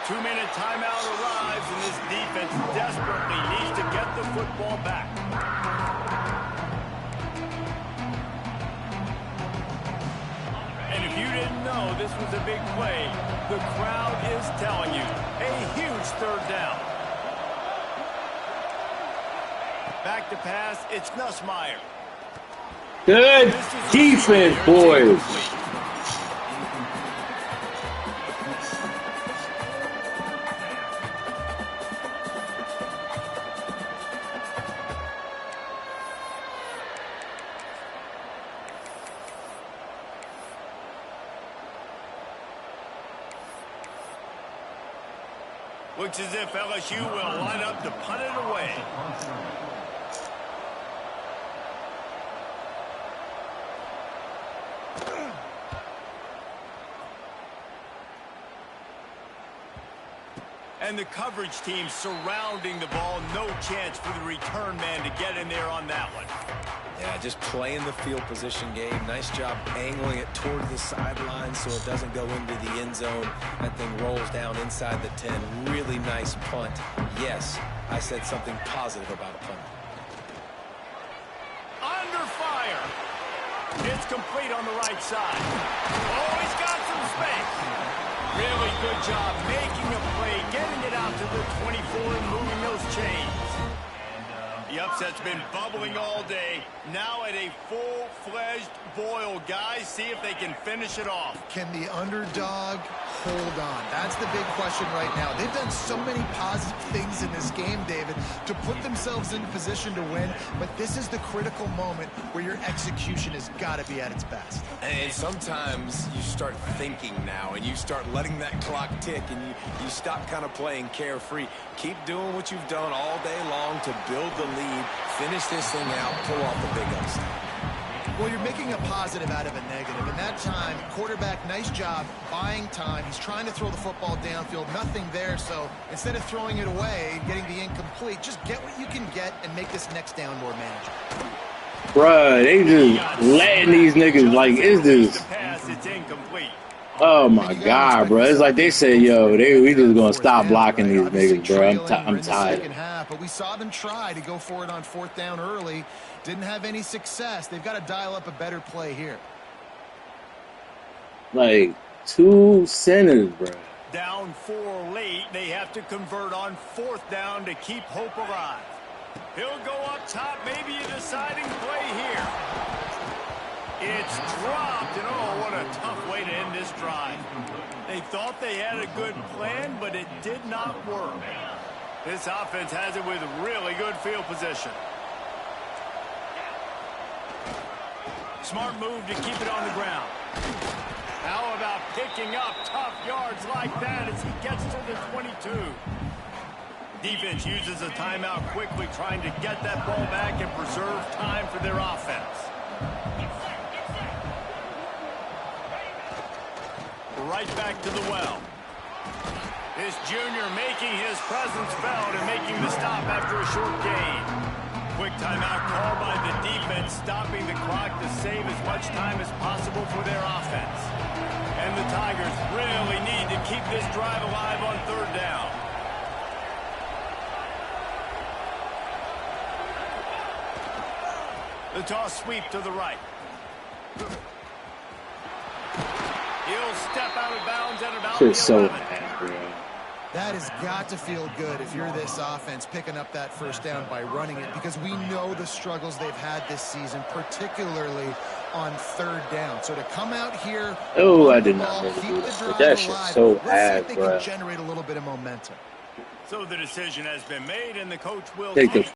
2-minute timeout arrives, and this defense desperately needs to get the football back. And if you didn't know this was a big play, the crowd is telling you. A huge 3rd down. Back to pass, it's Nussmeier. Good defense, boys. Looks as if LSU will line up to punt it away. And the coverage team surrounding the ball. No chance for the return man to get in there on that one. Yeah, just playing the field position game. Nice job angling it toward the sideline so it doesn't go into the end zone. That thing rolls down inside the 10. Really nice punt. Yes, I said something positive about a punt. Under fire. It's complete on the right side. Oh, he's got some space. Really good job making a play, getting it out to the 24 and moving those chains. The upset's been bubbling all day. Now at a full-fledged boil. Guys, see if they can finish it off. Can the underdog hold on? That's the big question right now. They've done so many positive things in this game, David, to put themselves in position to win, but this is the critical moment where your execution has got to be at its best. And sometimes you start thinking now, and you start letting that clock tick, and you stop kind of playing carefree. Keep doing what you've done all day long to build the lead, finish this thing out, pull off the big upset. Well, you're making a positive out of a negative. In that time, quarterback, nice job buying time. He's trying to throw the football downfield. Nothing there, so instead of throwing it away and getting the incomplete, just get what you can get and make this next down more manageable. Bruh, they just letting these niggas, like, it's just... It's incomplete. Oh my God, bro! It's like they said, "Yo, we just gonna stop blocking these niggas, bro." I'm tired. But we saw them try to go for it on fourth down early. Didn't have any success. They've got to dial up a better play here. Like 2 centers, bro. Down 4 late. They have to convert on fourth down to keep hope alive. He'll go up top. Maybe a deciding play here. It's dropped, and oh, what a tough way to end this drive. They thought they had a good plan, but it did not work. This offense has it with really good field position. Smart move to keep it on the ground. How about picking up tough yards like that as he gets to the 22? Defense uses a timeout quickly, trying to get that ball back and preserve time for their offense. Right back to the well. This junior making his presence felt and making the stop after a short gain. Quick timeout called by the defense, stopping the clock to save as much time as possible for their offense. And the Tigers really need to keep this drive alive on third down. The toss sweep to the right. He'll step out of bounds at about the 11. That has got to feel good if you're this offense picking up that first down by running it, because we know the struggles they've had this season, particularly on third down. So to come out here, I did not really do this. That shit's so ass, bro. Generate a little bit of momentum. So the decision has been made, and the coach will take the